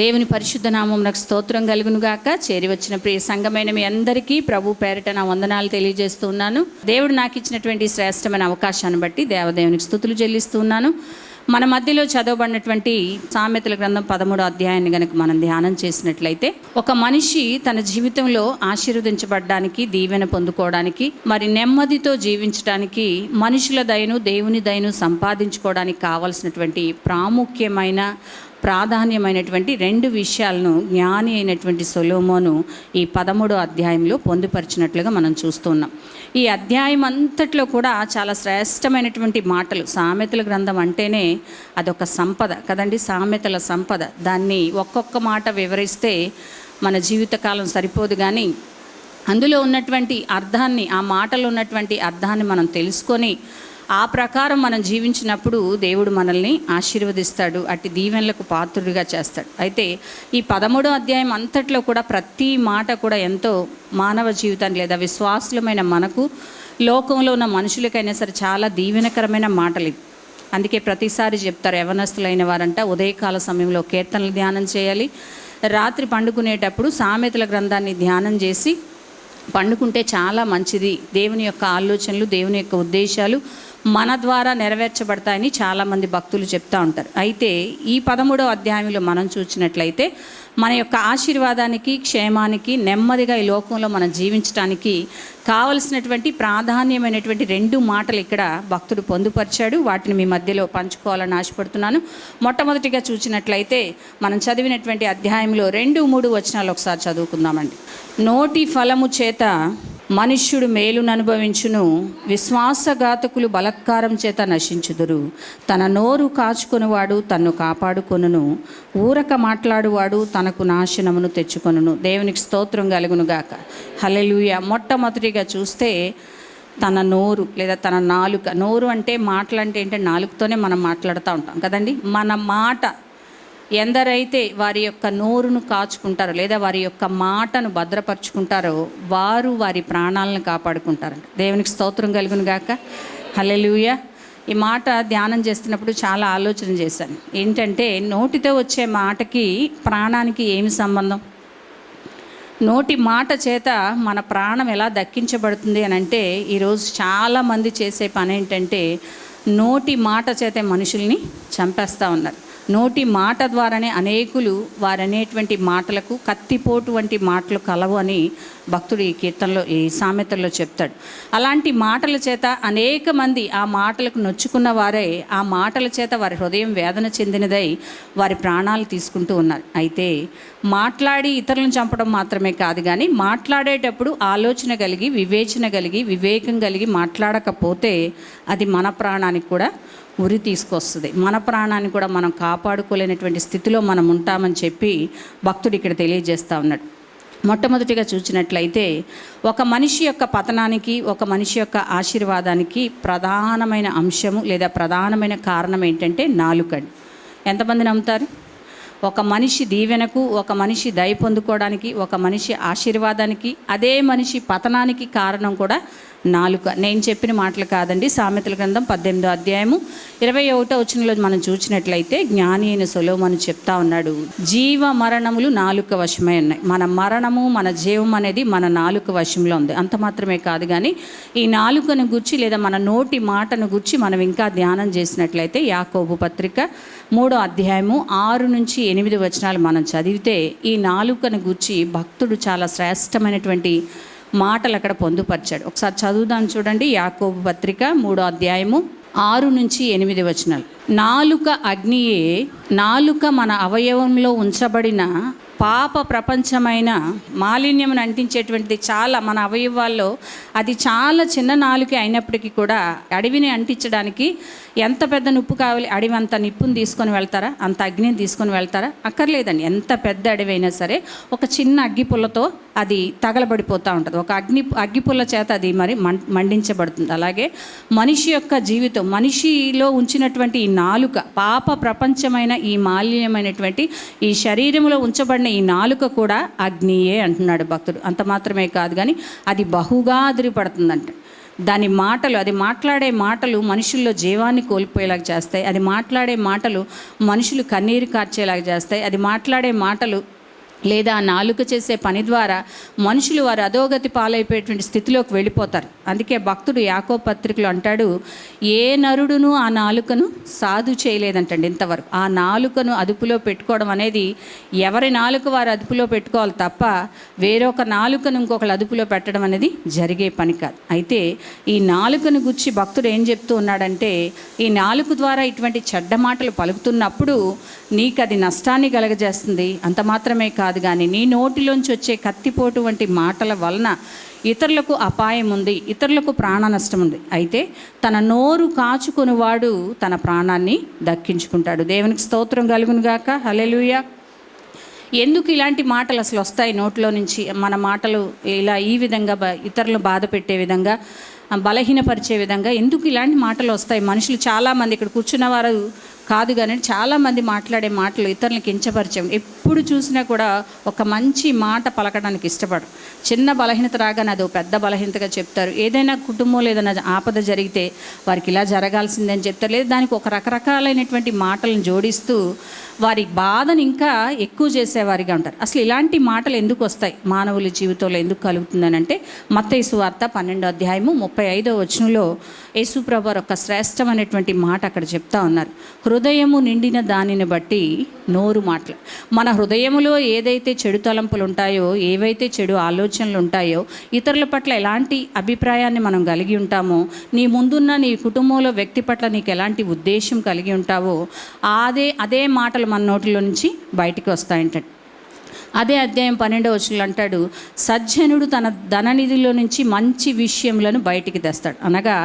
దేవుని పరిశుద్ధ నామమునకు స్తోత్రం కలుగును గాక. చేరి వచ్చిన ప్రియ సంఘమైన మీ అందరికీ ప్రభు పేరిట నా వందనాలు తెలియజేస్తూ ఉన్నాను. దేవుడు నాకు ఇచ్చినటువంటి శ్రేష్టమైన అవకాశాన్ని బట్టి దేవదేవునికి స్తుతులు చెల్లిస్తూ ఉన్నాను. మన మధ్యలో చదవబడినటువంటి సామెతల గ్రంథం 13వ అధ్యాయాన్ని కనుక మనం ధ్యానం చేసినట్లయితే, ఒక మనిషి తన జీవితంలో ఆశీర్వదించబడడానికి, దీవెన పొందుకోవడానికి, మరి నెమ్మదితో జీవించడానికి, మనుషుల దయను దేవుని దయను సంపాదించుకోవడానికి కావలసినటువంటి ప్రాధాన్యమైనటువంటి రెండు విషయాలను జ్ఞాని అయినటువంటి సొలొమోను ఈ 13వ అధ్యాయంలో పొందుపరిచినట్లుగా మనం చూస్తున్నాం. ఈ అధ్యాయం అంతట్లో కూడా చాలా శ్రేష్టమైనటువంటి మాటలు. సామెతల గ్రంథం అంటేనే అదొక సంపద కదండి, సామెతల సంపద. దాన్ని ఒక్కొక్క మాట వివరిస్తే మన జీవితకాలం సరిపోదు, కానీ అందులో ఉన్నటువంటి అర్థాన్ని, ఆ మాటలో ఉన్నటువంటి అర్థాన్ని మనం తెలుసుకొని ఆ ప్రకారం మనం జీవించినప్పుడు దేవుడు మనల్ని ఆశీర్వదిస్తాడు, అట్టి దీవెనలకు పాత్రుడిగా చేస్తాడు. అయితే ఈ 13వ అధ్యాయం అంతట్లో కూడా ప్రతి మాట కూడా ఎంతో మానవ జీవితాన్ని లేదా విశ్వాసులమైన మనకు, లోకంలో ఉన్న మనుషులకైనా సరే చాలా దీవెనకరమైన మాటలు. అందుకే ప్రతిసారి చెప్తారు, యవనస్తులైన వారంట ఉదయకాల సమయంలో కీర్తనలు ధ్యానం చేయాలి, రాత్రి పండుకునేటప్పుడు సామెతల గ్రంథాన్ని ధ్యానం చేసి పండుకుంటే చాలా మంచిది. దేవుని యొక్క ఆలోచనలు, దేవుని యొక్క ఉద్దేశాలు మన ద్వారా నెరవేర్చబడతాయని చాలామంది భక్తులు చెప్తూ ఉంటారు. అయితే ఈ 13వ అధ్యాయంలో మనం చూసినట్లయితే మన యొక్క ఆశీర్వాదానికి, క్షేమానికి, నెమ్మదిగా ఈ లోకంలో మనం జీవించడానికి కావలసినటువంటి ప్రాధాన్యమైనటువంటి రెండు మాటలు ఇక్కడ భక్తుడు పొందుపరిచాడు. వాటిని మీ మధ్యలో పంచుకోవాలని ఆశపడుతున్నాను. మొట్టమొదటిగా చూసినట్లయితే మనం చదివినటువంటి అధ్యాయంలో 2-3 వచనాలు ఒకసారి చదువుకుందామండి. నోటి ఫలము చేత మనుష్యుడు మేలును అనుభవించును, విశ్వాసఘాతకులు బలత్కారం చేత నశించుదురు. తన నోరు కాచుకొనివాడు తన్ను కాపాడుకొనును, ఊరక మాట్లాడువాడు తనకు నాశనమును తెచ్చుకొనును. దేవునికి స్తోత్రం కలుగునుగాక. హల్లెలూయా. మొట్టమొదటిగా చూస్తే తన నోరు లేదా తన నాలుక. నోరు అంటే మాటలంటే ఏంటంటే నాలుకతోనే మనం మాట్లాడుతూ ఉంటాం కదండి. మన మాట ఎందరైతే వారి యొక్క నోరును కాచుకుంటారో లేదా వారి యొక్క మాటను భద్రపరుచుకుంటారో వారు వారి ప్రాణాలను కాపాడుకుంటారంట. దేవునికి స్తోత్రం కలుగును గాక. హల్లెలూయా. ఈ మాట ధ్యానం చేస్తున్నప్పుడు చాలా ఆలోచన చేశాను. ఏంటంటే నోటితో వచ్చే మాటకి ప్రాణానికి ఏమి సంబంధం? నోటి మాట చేత మన ప్రాణం ఎలా దక్కించబడుతుంది అని అంటే, ఈరోజు చాలామంది చేసే పని ఏంటంటే నోటి మాట చేతే మనుషుల్ని చంపేస్తూ ఉన్నారు. నోటి మాట ద్వారానే అనేకులు వారనేటువంటి మాటలకు కత్తిపోటు వంటి మాటలు కలవు అని భక్తుడు ఈ కీర్తనలో, ఈ సామెతల్లో చెప్తాడు. అలాంటి మాటల చేత అనేక మంది ఆ మాటలకు నొచ్చుకున్న వారే ఆ మాటల చేత వారి హృదయం వేదన చెందినదై వారి ప్రాణాలు తీసుకుంటూ ఉన్నారు. అయితే మాట్లాడి ఇతరులను చంపడం మాత్రమే కాదు, కానీ మాట్లాడేటప్పుడు ఆలోచన కలిగి, వివేచన కలిగి, వివేకం కలిగి మాట్లాడకపోతే అది మన ప్రాణానికి కూడా ఉరి తీసుకొస్తుంది. మన ప్రాణాన్ని కూడా మనం కాపాడుకోలేనటువంటి స్థితిలో మనం ఉంటామని చెప్పి భక్తుడు ఇక్కడ తెలియజేస్తూ ఉన్నాడు. మొట్టమొదటిగా చూసినట్లయితే ఒక మనిషి యొక్క పతనానికి, ఒక మనిషి యొక్క ఆశీర్వాదానికి ప్రధానమైన అంశము లేదా ప్రధానమైన కారణం ఏంటంటే నాలుక. ఎంతమంది నమ్ముతారు? ఒక మనిషి దీవెనకు, ఒక మనిషి దయ పొందుకోవడానికి, ఒక మనిషి ఆశీర్వాదానికి, అదే మనిషి పతనానికి కారణం కూడా నాలుక. నేను చెప్పిన మాటలు కాదండి. సామెతల గ్రంథం 18వ అధ్యాయము 21వ వచనంలో మనం చూసినట్లయితే జ్ఞాని అయిన సొలొమోను చెప్తా ఉన్నాడు, జీవ మరణములు నాలుక వశమై ఉన్నాయి. మన మరణము, మన జీవం అనేది మన నాలుక వశంలో ఉంది. అంత మాత్రమే కాదు, కానీ ఈ నాలుకను గుర్చి లేదా మన నోటి మాటను గుర్చి మనం ఇంకా ధ్యానం చేసినట్లయితే యాకోబు పత్రిక 3వ అధ్యాయము 6-8 వచనాలు మనం చదివితే ఈ నాలుకను గుర్చి భక్తుడు చాలా శ్రేష్టమైనటువంటి మాటలు అక్కడ పొందుపరిచాడు. ఒకసారి చదువుదాం చూడండి. యాకోబు పత్రిక 3వ అధ్యాయము 6-8 వచనాలు. నాలుక అగ్నియే, నాలుక మన అవయవంలో ఉంచబడిన పాప ప్రపంచమైన మాలిన్యమును అంటించేటువంటిది. చాలా మన అవయవాల్లో అది చాలా చిన్న నాలుక అయినప్పటికీ కూడా అడవిని అంటించడానికి ఎంత పెద్ద నిప్పు కావాలి? అడవి అంత నిప్పుని తీసుకొని వెళ్తారా? అంత అగ్నిని తీసుకొని వెళ్తారా? అక్కర్లేదండి. ఎంత పెద్ద అడవి అయినా సరే ఒక చిన్న అగ్గి పుల్లతో అది తగలబడిపోతూ ఉంటుంది. ఒక అగ్గిపుల్ల చేత అది మరి మండించబడుతుంది. అలాగే మనిషి యొక్క జీవితం, మనిషిలో ఉంచినటువంటి ఈ నాలుక, పాప ప్రపంచమైన ఈ మాలిన్యమైనటువంటి ఈ శరీరంలో ఉంచబడిన ఈ నాలుక కూడా అగ్నియే అంటున్నాడు భక్తుడు. అంత మాత్రమే కాదు కానీ అది బహుగా అదిరిపడుతుందంట. దాని మాటలు, అది మాట్లాడే మాటలు మనుషుల్లో జీవాన్ని కోల్పోయేలాగా చేస్తాయి. అది మాట్లాడే మాటలు మనుషులు కన్నీరు కార్చేలాగా చేస్తాయి. అది మాట్లాడే మాటలు లేదా నాలుక చేసే పని ద్వారా మనుషులు వారు అధోగతి పాలైపోయేటువంటి స్థితిలోకి వెళ్ళిపోతారు. అందుకే భక్తుడు యాకోబు పత్రికలో అంటాడు, ఏ నరుడును ఆ నాలుకను సాధు చేయలేదంటండి ఇంతవరకు. ఆ నాలుకను అదుపులో పెట్టుకోవడం అనేది ఎవరి నాలుక వారు అదుపులో పెట్టుకోవాలి తప్ప వేరొక నాలుకను ఇంకొకరు అదుపులో పెట్టడం అనేది జరిగే పని కాదు. అయితే ఈ నాలుకను గురించి భక్తుడు ఏం చెప్తూ ఉన్నాడంటే, ఈ నాలుక ద్వారా ఇటువంటి చెడ్డ మాటలు పలుకుతున్నప్పుడు నీకు అది నష్టాన్ని కలగజేస్తుంది. అంత మాత్రమే కాదు కానీ నీ నోటిలోంచి వచ్చే కత్తిపోటు వంటి మాటల వలన ఇతరులకు అపాయం ఉంది, ఇతరులకు ప్రాణ నష్టం ఉంది. అయితే తన నోరు కాచుకొనివాడు తన ప్రాణాన్ని దక్కించుకుంటాడు. దేవునికి స్తోత్రం కలుగును గాక. హల్లెలూయా. ఎందుకు ఇలాంటి మాటలు అసలు వస్తాయి నోట్లో నుంచి? మన మాటలు ఇలా ఈ విధంగా ఇతరులను బాధ పెట్టే విధంగా, బలహీనపరిచే విధంగా ఎందుకు ఇలాంటి మాటలు వస్తాయి? మనుషులు చాలామంది ఇక్కడ కూర్చున్న వారు కాదు కానీ చాలామంది మాట్లాడే మాటలు ఇతరులను కించపరిచే, ఎప్పుడు చూసినా కూడా ఒక మంచి మాట పలకడానికి ఇష్టపడరు. చిన్న బలహీనత రాగానే అది పెద్ద బలహీనతగా చెప్తారు. ఏదైనా కుటుంబంలో ఏదైనా ఆపద జరిగితే వారికి ఇలా జరగాల్సిందని చెప్తారు. లేదా దానికి ఒక రకరకాలైనటువంటి మాటలను జోడిస్తూ వారి బాధను ఇంకా ఎక్కువ చేసేవారిగా ఉంటారు. అసలు ఇలాంటి మాటలు ఎందుకు వస్తాయి, మానవుల జీవితంలో ఎందుకు కలుగుతుందని అంటే, మత్తయి సువార్త 12వ అధ్యాయము 35వ వచనంలో యేసుప్రభు ఒక శ్రేష్టమైనటువంటి మాట అక్కడ చెప్తా ఉన్నారు. హృదయము నిండిన దానిని బట్టి నోరు మాటలు. మన హృదయములో ఏదైతే చెడు తలంపులు ఉంటాయో, ఏవైతే చెడు ఆలోచనలు ఉంటాయో, ఇతరుల పట్ల ఎలాంటి అభిప్రాయాన్ని మనం కలిగి ఉంటామో, నీ ముందున్న నీ కుటుంబంలో వ్యక్తి పట్ల నీకు ఎలాంటి ఉద్దేశం కలిగి ఉంటావో అదే మాటలు మన నోటిలో నుంచి బయటికి వస్తాయంట. అదే అధ్యాయం 12వ వచనంలో అంటాడు, సజ్జనుడు తన ధననిధిలో నుంచి మంచి విషయములను బయటికి తెస్తాడు. అనగా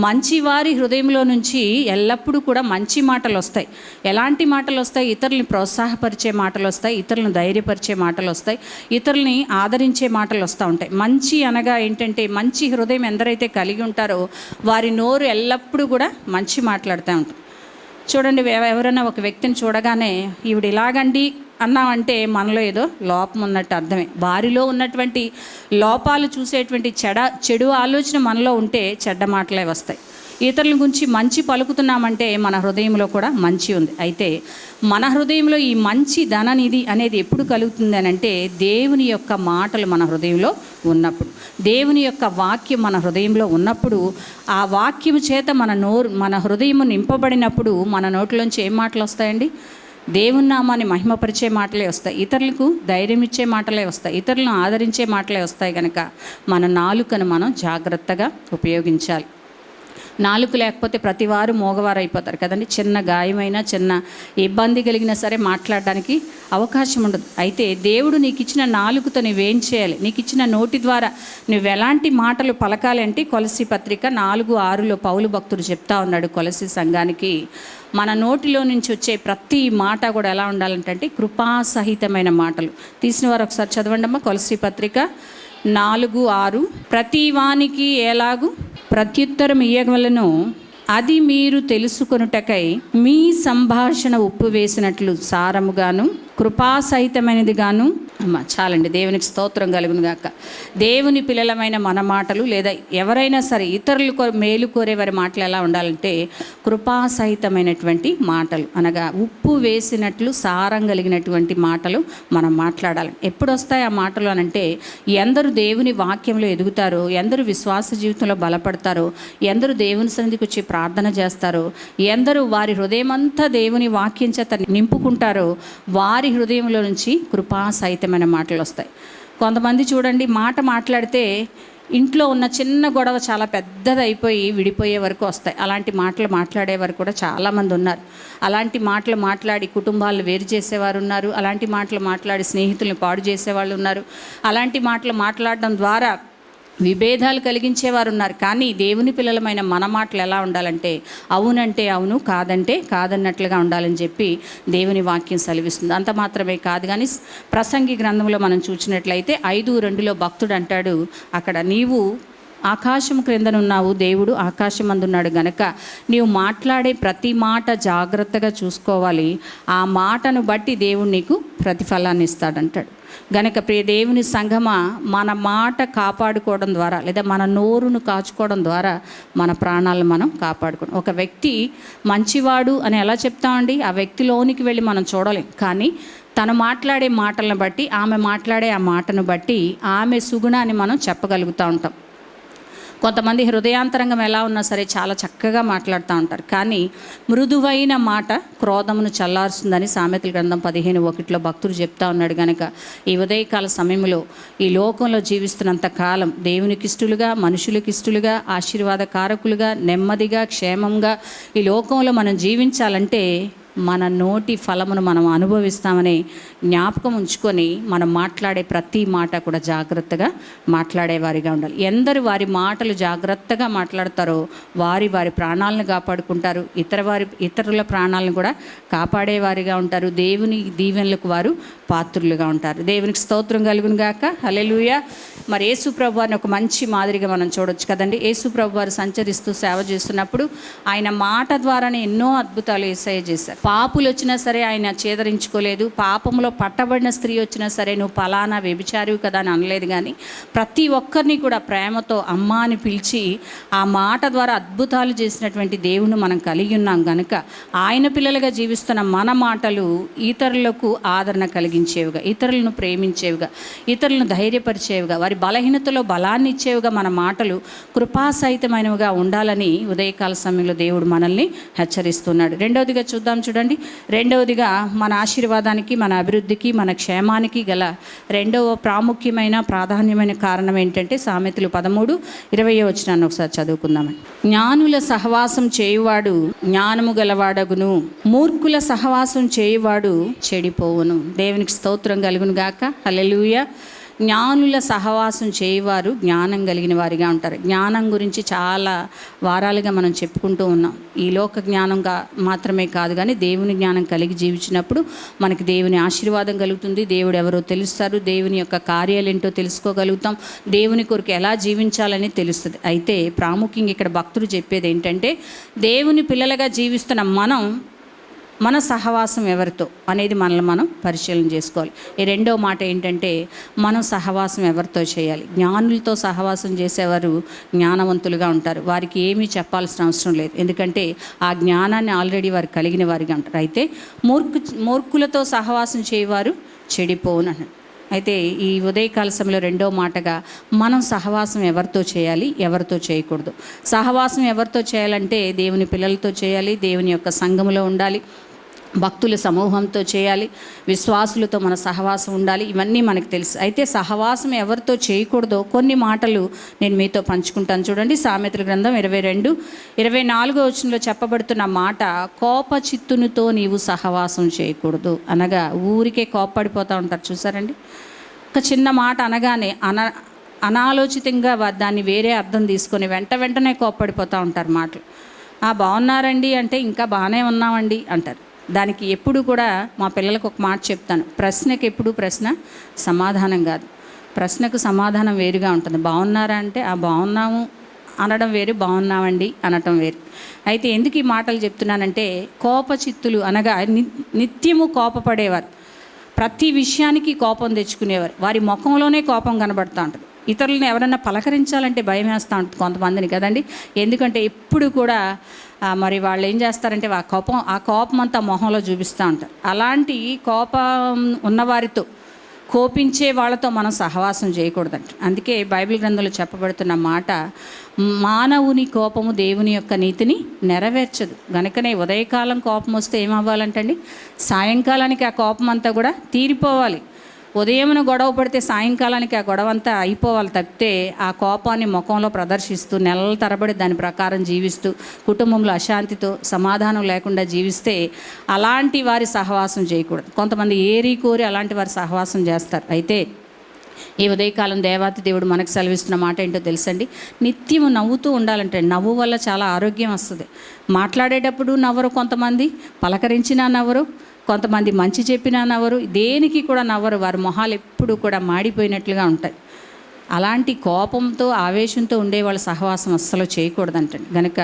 మంచివారి హృదయంలో నుంచి ఎల్లప్పుడూ కూడా మంచి మాటలు వస్తాయి. ఎలాంటి మాటలు వస్తాయి? ఇతరులని ప్రోత్సాహపరిచే మాటలు వస్తాయి, ఇతరులను ధైర్యపరిచే మాటలు వస్తాయి, ఇతరులని ఆదరించే మాటలు వస్తూ ఉంటాయి. మంచి అనగా ఏంటంటే, మంచి హృదయం ఎందరైతే కలిగి ఉంటారో వారి నోరు ఎల్లప్పుడూ కూడా మంచి మాట్లాడుతూ ఉంటారు. చూడండి, ఎవరైనా ఒక వ్యక్తిని చూడగానే ఈవిడ ఇలాగండి అన్నామంటే మనలో ఏదో లోపం ఉన్నట్టు అర్థమే. వారిలో ఉన్నటువంటి లోపాలు చూసేటువంటి చెడు ఆలోచన మనలో ఉంటే చెడ్డ మాటలే వస్తాయి. ఇతరుల గురించి మంచి పలుకుతున్నామంటే మన హృదయంలో కూడా మంచి ఉంది. అయితే మన హృదయంలో ఈ మంచి ధననిధి అనేది ఎప్పుడు కలుగుతుంది అని అంటే, దేవుని యొక్క మాటలు మన హృదయంలో ఉన్నప్పుడు, దేవుని యొక్క వాక్యం మన హృదయంలో ఉన్నప్పుడు, ఆ వాక్యము చేత మన హృదయము నింపబడినప్పుడు మన నోట్లోంచి ఏం మాటలు వస్తాయండి? దేవుని నామాన్ని మహిమపరిచే మాటలే వస్తాయి, ఇతరులకు ధైర్యం ఇచ్చే మాటలే వస్తాయి, ఇతరులను ఆదరించే మాటలే వస్తాయి. కనుక మన నాలుకను మనం జాగ్రత్తగా ఉపయోగించాలి. నాలుక లేకపోతే ప్రతివారు మోగవారు అయిపోతారు కదండి. చిన్న గాయమైనా, చిన్న ఇబ్బంది కలిగినా సరే మాట్లాడడానికి అవకాశం ఉండదు. అయితే దేవుడు నీకు ఇచ్చిన నాలుకతో నువ్వేం చేయాలి? నీకు ఇచ్చిన నోటి ద్వారా నువ్వు ఎలాంటి మాటలు పలకాలి అంటే, కొలస్సీ పత్రిక 4:6లో పౌలు భక్తుడు చెప్తా ఉన్నాడు కొలస్సీ సంఘానికి, మన నోటిలో నుంచి వచ్చే ప్రతి మాట కూడా ఎలా ఉండాలంటే కృపాసహితమైన మాటలు. తీసిన వారు ఒకసారి చదవండమ్మా. కొలస్సీ పత్రిక 4:6, ప్రతి వానికి ఎలాగు ప్రత్యుత్తరం ఇయ్యగలను, అది మీరు తెలుసుకొనుటకై మీ సంభాషణ ఉప్పు వేసినట్లు సారముగాను కృపాసహితమైనదిగాను. చాలండి. దేవునికి స్తోత్రం కలుగును గాక. దేవుని పిల్లలమైన మన మాటలు, లేదా ఎవరైనా సరే ఇతరులు మేలు కోరే వారి మాటలు ఎలా ఉండాలంటే కృపాసహితమైనటువంటి మాటలు, అనగా ఉప్పు వేసినట్లు సారం కలిగినటువంటి మాటలు మనం మాట్లాడాలి. ఎప్పుడు వస్తాయి ఆ మాటలు అనంటే, ఎందరు దేవుని వాక్యంలో ఎదుగుతారో, ఎందరు విశ్వాస జీవితంలో బలపడతారో, ఎందరు దేవుని సన్నిధికి వచ్చి ప్రార్థన చేస్తారో, ఎందరు వారి హృదయమంతా దేవుని వాక్యం చేత నింపుకుంటారో వారి హృదయంలో నుంచి కృపాసహితమైన మాటలు వస్తాయి. కొంతమంది చూడండి, మాట మాట్లాడితే ఇంట్లో ఉన్న చిన్న గొడవ చాలా పెద్దదైపోయి విడిపోయే వరకు వస్తాయి. అలాంటి మాటలు మాట్లాడేవారు కూడా చాలామంది ఉన్నారు. అలాంటి మాటలు మాట్లాడి కుటుంబాలను వేరు చేసేవారు ఉన్నారు. అలాంటి మాటలు మాట్లాడి స్నేహితులను పాడు చేసేవాళ్ళు ఉన్నారు. అలాంటి మాటలు మాట్లాడడం ద్వారా విభేదాలు కలిగించేవారు ఉన్నారు. కానీ దేవుని పిల్లలమైన మన మాటలు ఎలా ఉండాలంటే అవునంటే అవును, కాదంటే కాదన్నట్లుగా ఉండాలని చెప్పి దేవుని వాక్యం సెలవిస్తుంది. అంత మాత్రమే కాదు, కానీ ప్రసంగి గ్రంథంలో మనం చూసినట్లయితే 5:2 భక్తుడు అంటాడు, అక్కడ నీవు ఆకాశం క్రిందనున్నావు, దేవుడు ఆకాశం అందున్నాడు గనక నీవు మాట్లాడే ప్రతి మాట జాగ్రత్తగా చూసుకోవాలి, ఆ మాటను బట్టి దేవుడు నీకు ప్రతిఫలాన్ని ఇస్తాడంటాడు. గనక ప్రియ దేవుని సంఘమా, మన మాట కాపాడుకోవడం ద్వారా లేదా మన నోరును కాచుకోవడం ద్వారా మన ప్రాణాలను మనం కాపాడుకోవడం. ఒక వ్యక్తి మంచివాడు అని ఎలా చెప్తామండి? ఆ వ్యక్తిలోనికి వెళ్ళి మనం చూడలేం, కానీ తను మాట్లాడే మాటలను బట్టి, ఆమె మాట్లాడే ఆ మాటను బట్టి ఆమె సుగుణాన్ని మనం చెప్పగలుగుతూ ఉంటాం. కొంతమంది హృదయాంతరంగం ఎలా ఉన్నా సరే చాలా చక్కగా మాట్లాడుతూ ఉంటారు, కానీ మృదువైన మాట క్రోధమును చల్లారుస్తుందని సామెతల గ్రంథం 15:1 భక్తుడు చెప్తా ఉన్నాడు. కనుక ఈ ఉదయకాల సమయంలో ఈ లోకంలో జీవిస్తున్నంత కాలం దేవునికి ఇష్టలుగా, మనుషులకి ఇష్టలుగా, ఆశీర్వాదకారకులుగా, నెమ్మదిగా, క్షేమంగా ఈ లోకంలో మనం జీవించాలంటే మన నోటి ఫలమును మనం అనుభవిస్తామని జ్ఞాపకం ఉంచుకొని మనం మాట్లాడే ప్రతి మాట కూడా జాగ్రత్తగా మాట్లాడేవారిగా ఉండాలి. ఎందరు వారి మాటలు జాగ్రత్తగా మాట్లాడతారో వారి ప్రాణాలను కాపాడుకుంటారు, ఇతరుల ప్రాణాలను కూడా కాపాడేవారిగా ఉంటారు. దేవుని దీవెనలకు వారు పాత్రులుగా ఉంటారు. దేవునికి స్తోత్రం కలుగును గాక. హల్లెలూయా. మరి యేసు ప్రభు వారిని ఒక మంచి మాదిరిగా మనం చూడొచ్చు కదండి. యేసు ప్రభు వారు సంచరిస్తూ సేవ చేస్తున్నప్పుడు ఆయన మాట ద్వారానే ఎన్నో అద్భుతాలు యేసయ్య చేశారు. పాపులు వచ్చినా సరే ఆయన చేదరించుకోలేదు, పాపంలో పట్టబడిన స్త్రీ వచ్చినా సరే నువ్వు పలానా వ్యభిచారివి కదా అని అనలేదు, కానీ ప్రతి ఒక్కరిని కూడా ప్రేమతో అమ్మ అని పిలిచి ఆ మాట ద్వారా అద్భుతాలు చేసినటువంటి దేవుని మనం కలిగి ఉన్నాం. కనుక ఆయన పిల్లలుగా జీవిస్తున్న మన మాటలు ఇతరులకు ఆదరణ కలిగించేవిగా, ఇతరులను ప్రేమించేవిగా, ఇతరులను ధైర్యపరిచేవిగా, వారి బలహీనతలో బలాన్ని ఇచ్చేవిగా మన మాటలు కృపాసహితమైనవిగా ఉండాలని ఉదయకాల సమయంలో దేవుడు మనల్ని హెచ్చరిస్తున్నాడు. రెండవదిగా చూద్దాం, చూడండి. రెండవదిగా మన ఆశీర్వాదానికి, మన అభివృద్ధికి, మన క్షేమానికి గల రెండవ ప్రాముఖ్యమైన ప్రాధాన్యమైన కారణం ఏంటంటే సామెతలు 13:20 ఒకసారి చదువుకుందామని. జ్ఞానుల సహవాసం చేయువాడు జ్ఞానము గలవాడగును, మూర్ఖుల సహవాసం చేయువాడు చెడిపోవును. దేవునికి స్తోత్రం కలుగును గాక. హల్లెలూయా. జ్ఞానుల సహవాసం చేయవారు జ్ఞానం కలిగిన వారిగా ఉంటారు. జ్ఞానం గురించి చాలా వారాలుగా మనం చెప్పుకుంటూ ఉన్నాం. ఈ లోక జ్ఞానంగా మాత్రమే కాదు, కానీ దేవుని జ్ఞానం కలిగి జీవించినప్పుడు మనకి దేవుని ఆశీర్వాదం కలుగుతుంది, దేవుడు ఎవరో తెలుస్తారు, దేవుని యొక్క కార్యాలు ఏంటో తెలుసుకోగలుగుతాం, దేవుని కొరకు ఎలా జీవించాలని తెలుస్తుంది. అయితే ప్రాముఖ్యంగా ఇక్కడ భక్తుడు చెప్పేది ఏంటంటే దేవుని పిల్లలుగా జీవిస్తున్న మన సహవాసం ఎవరితో అనేది మనల్ని మనం పరిశీలన చేసుకోవాలి. ఈ రెండో మాట ఏంటంటే మనం సహవాసం ఎవరితో చేయాలి. జ్ఞానులతో సహవాసం చేసేవారు జ్ఞానవంతులుగా ఉంటారు, వారికి ఏమీ చెప్పాల్సిన అవసరం లేదు, ఎందుకంటే ఆ జ్ఞానాన్ని ఆల్రెడీ వారు కలిగిన వారిగా ఉంటారు. అయితే మూర్ఖులతో సహవాసం చేయవారు చెడిపోవును. అయితే ఈ ఉదయకాల సమయంలో రెండో మాటగా మనం సహవాసం ఎవరితో చేయాలి, ఎవరితో చేయకూడదు. సహవాసం ఎవరితో చేయాలంటే దేవుని పిల్లలతో చేయాలి, దేవుని యొక్క సంఘములో ఉండాలి, భక్తుల సమూహంతో చేయాలి, విశ్వాసులతో మన సహవాసం ఉండాలి. ఇవన్నీ మనకు తెలుసు. అయితే సహవాసం ఎవరితో చేయకూడదో కొన్ని మాటలు నేను మీతో పంచుకుంటాను. చూడండి, సామెతల గ్రంథం 22:24 చెప్పబడుతున్న మాట, కోప చిత్తునితో నీవు సహవాసం చేయకూడదు. అనగా ఊరికే కోప్పడిపోతూ ఉంటారు, చూసారండి. ఒక చిన్న మాట అనగానే అనాలోచితంగా దాన్ని వేరే అర్థం తీసుకొని వెంటనే కోప్పడిపోతూ ఉంటారు. మాటలు బాగున్నారండి అంటే ఇంకా బాగానే ఉన్నామండి అంటారు. దానికి ఎప్పుడు కూడా మా పిల్లలకు ఒక మాట చెప్తాను, ప్రశ్నకి ఎప్పుడు ప్రశ్న సమాధానం కాదు, ప్రశ్నకు సమాధానం వేరుగా ఉంటుంది. బాగున్నారా అంటే బాగున్నాము అనడం వేరు, బాగున్నామండి అనటం వేరు. అయితే ఎందుకు ఈ మాటలు చెప్తున్నానంటే కోపచిత్తులు అనగా నిత్యము కోపపడేవారు, ప్రతి విషయానికి కోపం తెచ్చుకునేవారు, వారి ముఖంలోనే కోపం కనబడుతూ ఉంటుంది. ఇతరులను ఎవరన్నా పలకరించాలంటే భయం వేస్తూ ఉంటుంది కొంతమందిని కదండి. ఎందుకంటే ఎప్పుడు కూడా మరి వాళ్ళు ఏం చేస్తారంటే ఆ కోపం అంతా మొహంలో చూపిస్తూ ఉంటారు. అలాంటి కోపం ఉన్నవారితో, కోపించే వాళ్ళతో మనం సహవాసం చేయకూడదంట. అందుకే బైబిల్ గ్రంథంలో చెప్పబడుతున్న మాట, మానవుని కోపము దేవుని యొక్క నీతిని నెరవేర్చదు. గనుకనే ఉదయకాలం కోపం వస్తే ఏమవ్వాలంటండి, సాయంకాలానికి ఆ కోపం అంతా కూడా తీరిపోవాలి. ఉదయమున గొడవ పడితే సాయంకాలానికి ఆ గొడవ అంతా అయిపోవాలి తప్పితే ఆ కోపాన్ని ముఖంలో ప్రదర్శిస్తూ నెలల తరబడి దాని ప్రకారం జీవిస్తూ కుటుంబంలో అశాంతితో సమాధానం లేకుండా జీవిస్తే అలాంటి వారి సహవాసం చేయకూడదు. కొంతమంది ఏరి కోరి అలాంటి వారి సహవాసం చేస్తారు. అయితే ఈ ఉదయకాలం దేవాతి దేవుడు మనకు సెలవిస్తున్న మాట ఏంటో తెలుసండి, నిత్యము నవ్వుతూ ఉండాలంటే నవ్వు వల్ల చాలా ఆరోగ్యం వస్తుంది. మాట్లాడేటప్పుడు నవ్వరు, కొంతమంది పలకరించినా నవ్వరు, కొంతమంది మంచి చెప్పినా నవ్వరు, దేనికి కూడా నవ్వరు. వారి మొహాలు ఎప్పుడు కూడా మాడిపోయినట్లుగా ఉంటాయి. అలాంటి కోపంతో ఆవేశంతో ఉండే వాళ్ళ సహవాసం అస్సలు చేయకూడదంటండి. కనుక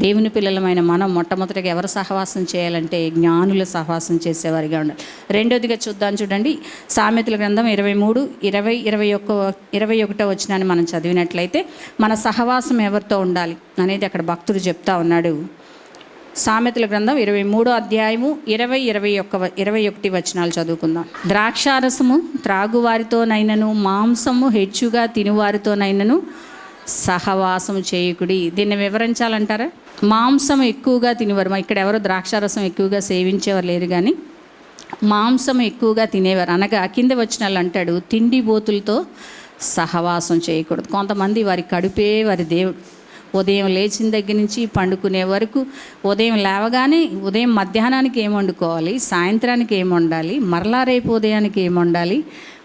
దేవుని పిల్లలమైన మనం మొట్టమొదటిగా ఎవరు సహవాసం చేయాలంటే జ్ఞానుల సహవాసం చేసేవారిగా ఉండాలి. రెండోదిగా చూడండి, సామెతల గ్రంథం 23, 20, 21 వచనాన్ని మనం చదివినట్లయితే మన సహవాసం ఎవరితో ఉండాలి అనేది అక్కడ భక్తుడు చెప్తా ఉన్నాడు. సామెతల గ్రంథం 23వ అధ్యాయము 20-21 వచనాలు చదువుకుందాం. ద్రాక్షారసము త్రాగువారితోనైనను మాంసము హెచ్చుగా తినువారితోనైనను సహవాసం చేయకుడి. దీన్ని వివరించాలంటారా? మాంసం ఎక్కువగా తినేవారు, ఇక్కడ ఎవరు ద్రాక్షారసం ఎక్కువగా సేవించేవారు లేరు, కానీ మాంసం ఎక్కువగా తినేవారు. అనగా కింద వచనాలు అంటాడు, తిండి బోతులతో సహవాసం చేయకూడదు. కొంతమంది వారి కడుపే వారి దేవుడు. ఉదయం లేచిన దగ్గర నుంచి పండుకునే వరకు, ఉదయం లేవగానే ఉదయం మధ్యాహ్నానికి ఏం వండుకోవాలి, సాయంత్రానికి ఏం వండాలి, మరలా రేపు ఉదయానికి ఏం వండాలి,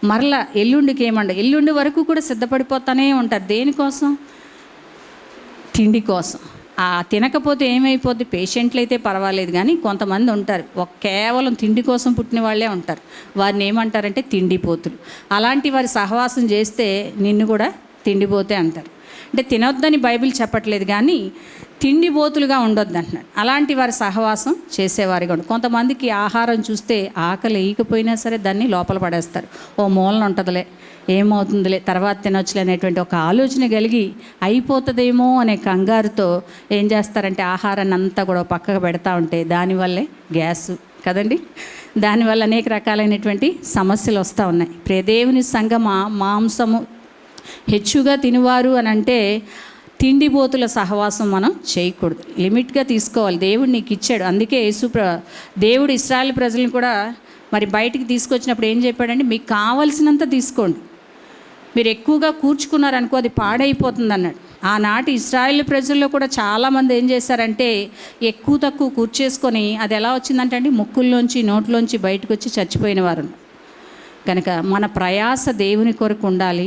మరలా ఎల్లుండికి ఏం వండాలి, ఎల్లుండి వరకు కూడా సిద్ధపడిపోతూనే ఉంటారు. దేనికోసం? తిండి కోసం. తినకపోతే ఏమైపోద్ది? పేషెంట్లు అయితే పర్వాలేదు, కానీ కొంతమంది ఉంటారు కేవలం తిండి కోసం పుట్టిన వాళ్ళే ఉంటారు. వారిని ఏమంటారంటే తిండిపోతులు. అలాంటి వారి సహవాసం చేస్తే నిన్ను కూడా తిండిపోతే అంటారు. అంటే తినొద్దని బైబిల్ చెప్పట్లేదు, కానీ తిండిబోతులుగా ఉండొద్దు అంటున్నాడు. అలాంటి వారి సహవాసం చేసేవారిగా ఉండదు. కొంతమందికి ఆహారం చూస్తే ఆకలి వేయకపోయినా సరే దాన్ని లోపల పడేస్తారు. ఓ మూలన ఉంటుందిలే, ఏమవుతుందిలే, తర్వాత తినొచ్చులే అనేటువంటి ఒక ఆలోచన కలిగి అయిపోతుందేమో అనే కంగారుతో ఏం చేస్తారంటే ఆహారాన్ని అంతా కూడా పక్కకు పెడతా ఉంటే దానివల్లే గ్యాసు కదండి, దానివల్ల అనేక రకాలైనటువంటి సమస్యలు వస్తూ ఉన్నాయి. ప్రియదేవుని సంగమా, మాంసము హెచ్చుగా తినేవారు అని అంటే తిండిబోతుల సహవాసం మనం చేయకూడదు, లిమిట్గా తీసుకోవాలి. దేవుడు నీకు ఇచ్చాడు. అందుకే దేవుడు ఇశ్రాయేలు ప్రజలను కూడా మరి బయటికి తీసుకొచ్చినప్పుడు ఏం చెప్పాడంటే, మీకు కావలసినంత తీసుకోండి, మీరు ఎక్కువగా కూర్చుకున్నారనుకో అది పాడైపోతుంది అన్నాడు. ఆనాటి ఇశ్రాయేలు ప్రజల్లో కూడా చాలామంది ఏం చేశారంటే ఎక్కువ తక్కువ కూర్చేసుకొని అది ఎలా వచ్చిందంటే అండి, ముక్కుల్లోంచి నోట్లోంచి బయటకు వచ్చి చచ్చిపోయిన వారు. కనుక మన ప్రయాస దేవుని కొరకు ఉండాలి,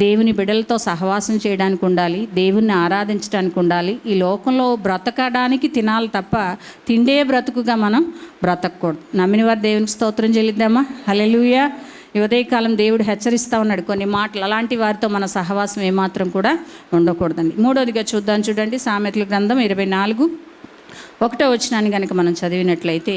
దేవుని బిడ్డలతో సహవాసం చేయడానికి ఉండాలి, దేవుణ్ణి ఆరాధించడానికి ఉండాలి. ఈ లోకంలో బ్రతకడానికి తినాలి తప్ప తిండే బ్రతుకుగా మనం బ్రతకూడదు. నమ్మిన వారు దేవునికి స్తోత్రం చెల్లిద్దామా? హల్లెలూయా. ఈ ఉదయకాలం దేవుడు హెచ్చరిస్తూ ఉన్నాడు కొన్ని మాటలు. అలాంటి వారితో మన సహవాసం ఏమాత్రం కూడా ఉండకూడదండి. మూడోదిగా చూడండి, సామెతల గ్రంథం 24:1 వచనాన్ని కనుక మనం చదివినట్లయితే,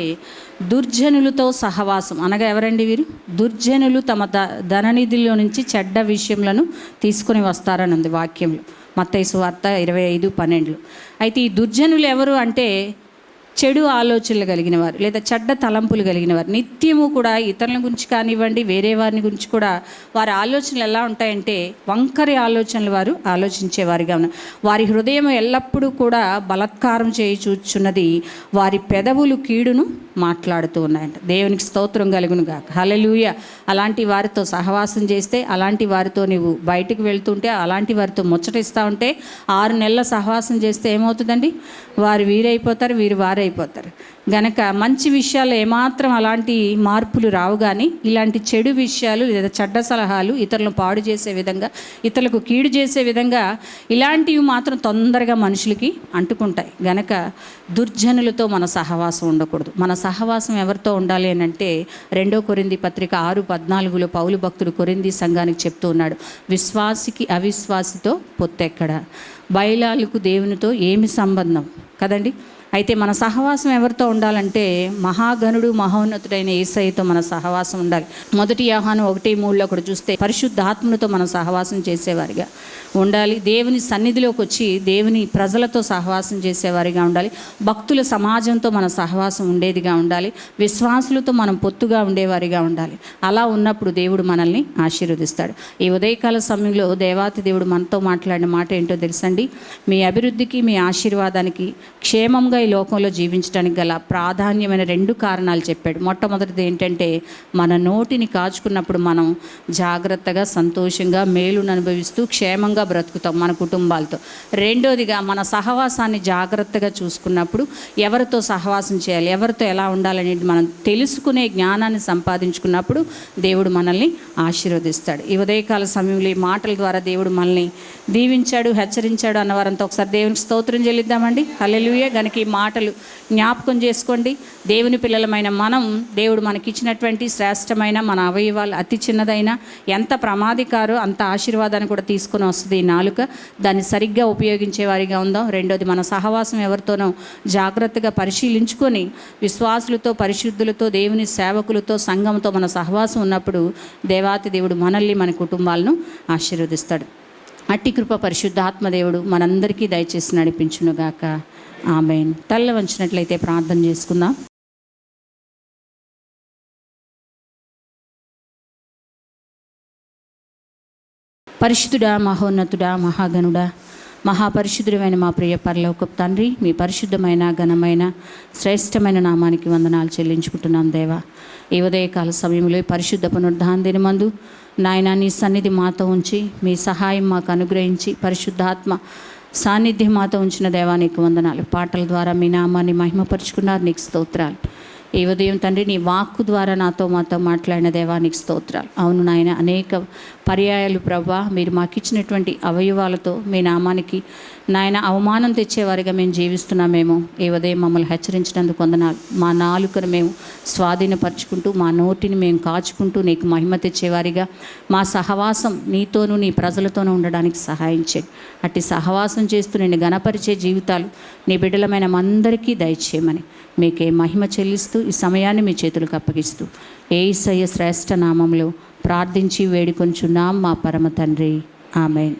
దుర్జనులతో సహవాసం అనగా ఎవరండి వీరు? దుర్జనులు తమ ధననిధిలో నుంచి చెడ్డ విషయములను తీసుకొని వస్తారని ఉంది వాక్యంలో, మత్తయి సువార్త 25:12. అయితే ఈ దుర్జనులు ఎవరు అంటే చెడు ఆలోచనలు కలిగిన వారు లేదా చెడ్డ తలంపులు కలిగిన వారు. నిత్యము కూడా ఇతరుల గురించి కానివ్వండి, వేరే వారిని గురించి కూడా వారి ఆలోచనలు ఎలా ఉంటాయంటే వంకరి ఆలోచనలు వారు ఆలోచించేవారిగా ఉన్నారు. వారి హృదయం ఎల్లప్పుడూ కూడా బలాత్కారం చేయుచున్నది, వారి పెదవులు కీడును మాట్లాడుతూ ఉన్నాయంట. దేవునికి స్తోత్రం కలుగును గాక. హల్లెలూయా. అలాంటి వారితో సహవాసం చేస్తే, అలాంటి వారితో నువ్వు బయటకు వెళ్తుంటే, అలాంటి వారితో ముచ్చటిస్తూ ఉంటే 6 నెలల సహవాసం చేస్తే ఏమవుతుందండి? వారు వీరైపోతారు, వీరు వారైపోతారు. గనక మంచి విషయాలు ఏమాత్రం అలాంటి మార్పులు రావు, కానీ ఇలాంటి చెడు విషయాలు లేదా చెడ్డ సలహాలు ఇతరులను పాడు చేసే విధంగా, ఇతరులకు కీడు చేసే విధంగా ఇలాంటివి మాత్రం తొందరగా మనుషులకి అంటుకుంటాయి. గనక దుర్జనులతో మన సహవాసం ఉండకూడదు. మన సహవాసం ఎవరితో ఉండాలి అని అంటే 2 కొరింథీ పత్రిక 6:14 పౌలు భక్తుడు కొరింథీ సంఘానికి చెప్తూ ఉన్నాడు, విశ్వాసికి అవిశ్వాసితో పొత్తెక్కడ, బయలాలకు దేవునితో ఏమి సంబంధం కదండి. అయితే మన సహవాసం ఎవరితో ఉండాలంటే మహాగణుడు మహోన్నతుడైన యేసయ్యతో మన సహవాసం ఉండాలి. 1 యోహాను 1:3 కూడా చూస్తే పరిశుద్ధాత్మతో మనం సహవాసం చేసేవారిగా ఉండాలి. దేవుని సన్నిధిలోకి వచ్చి దేవుని ప్రజలతో సహవాసం చేసేవారిగా ఉండాలి. భక్తుల సమాజంతో మన సహవాసం ఉండేదిగా ఉండాలి. విశ్వాసులతో మనం పొత్తుగా ఉండేవారిగా ఉండాలి. అలా ఉన్నప్పుడు దేవుడు మనల్ని ఆశీర్వదిస్తాడు. ఈ ఉదయకాల సమయంలో దేవాతి దేవుడు మనతో మాట్లాడిన మాట ఏంటో తెలుసండి, మీ అభివృద్ధికి, మీ ఆశీర్వాదానికి, క్షేమంగా ఈ లోకంలో జీవించడానికి గల ప్రాధాన్యమైన 2 కారణాలు చెప్పాడు. మొట్టమొదటిది ఏంటంటే, మన నోటిని కాచుకున్నప్పుడు మనం జాగ్రత్తగా, సంతోషంగా, మేలును అనుభవిస్తూ క్షేమంగా బ్రతుకుతాం మన కుటుంబాలతో. రెండోదిగా, మన సహవాసాన్ని జాగ్రత్తగా చూసుకున్నప్పుడు ఎవరితో సహవాసం చేయాలి, ఎవరితో ఎలా ఉండాలనేది మనం తెలుసుకునే జ్ఞానాన్ని సంపాదించుకున్నప్పుడు దేవుడు మనల్ని ఆశీర్వదిస్తాడు. ఈ ఉదయకాల సమయంలో ఈ మాటల ద్వారా దేవుడు మనల్ని దీవించాడు, హెచ్చరించాడు అన్నవారంతా ఒకసారి దేవునికి స్తోత్రం చెల్లిద్దామండి. హల్లెలూయా. గనుక ఈ మాటలు జ్ఞాపకం చేసుకోండి. దేవుని పిల్లలమైన మనం, దేవుడు మనకిచ్చినటువంటి శ్రేష్టమైన మన అవయవాలు అతి చిన్నదైనా ఎంత ప్రమాదికారో అంత ఆశీర్వాదాన్ని కూడా తీసుకొని వస్తుంది ఈ నాలుక. దాన్ని సరిగ్గా ఉపయోగించే వారిగా ఉందాం. రెండోది, మన సహవాసం ఎవరితోనో జాగ్రత్తగా పరిశీలించుకొని విశ్వాసులతో, పరిశుద్ధులతో, దేవుని సేవకులతో, సంఘంతో మన సహవాసం ఉన్నప్పుడు దేవాతి దేవుడు మనల్ని, మన కుటుంబాలను ఆశీర్వదిస్తాడు. అట్టి కృప పరిశుద్ధాత్మదేవుడు మనందరికీ దయచేసి నడిపించునుగాక. ఆమేన్. తల్ల వంచినట్లయితే ప్రార్థన చేసుకుందాం. పరిశుద్ధుడా, మహోన్నతుడా, మహాగణుడా, మహాపరిశుద్ధుడైన మా ప్రియ పరలోకపు తండ్రి, మీ పరిశుద్ధమైన, ఘనమైన, శ్రేష్టమైన నామానికి వందనాలు చెల్లించుకుంటున్నాం దేవా. ఈ ఉదయకాల సమయంలో పరిశుద్ధ పునరుద్ధాన దినమందు నాయన నీ సన్నిధి మాతో ఉంచి, మీ సహాయం మాకు అనుగ్రహించి, పరిశుద్ధాత్మ సాన్నిధ్యం మాతో ఉంచిన దేవా నీకు వందనాలు. పాటల ద్వారా మీ నామాన్ని మహిమపరుచుకున్నారు, నీకు స్తోత్రాలు. ఈ ఉదయం తండ్రి నీ వాక్కు ద్వారా మాతో మాట్లాడిన దేవా నీకు స్తోత్రాలు. అవును నాయన, అనేక పర్యాయాలు ప్రభా మీరు మాకు ఇచ్చినటువంటి అవయవాలతో మీ నామానికి నాయన అవమానం తెచ్చేవారిగా మేము జీవిస్తున్నామేమో. ఈ ఉదయం మమ్మల్ని హెచ్చరించినందుకు వందనాలు. మా నాలుకను మేము స్వాధీనపరుచుకుంటూ, మా నోటిని మేము కాచుకుంటూ నీకు మహిమ తెచ్చేవారిగా, మా సహవాసం నీతోనూ నీ ప్రజలతోనూ ఉండడానికి సహాయం చేయండి. అట్టి సహవాసం చేస్తూ నిన్ను గణపరిచే జీవితాలు నీ బిడ్డలమైన మందరికీ దయచేయమని మీకే మహిమ చెల్లిస్తూ ఈ సమయాన్ని మీ చేతులకు అప్పగిస్తూ యేసయ్య శ్రేష్ఠ నామంలో ప్రార్థించి వేడుకొంచున్నాం మా పరమ తండ్రి. ఆమేన్.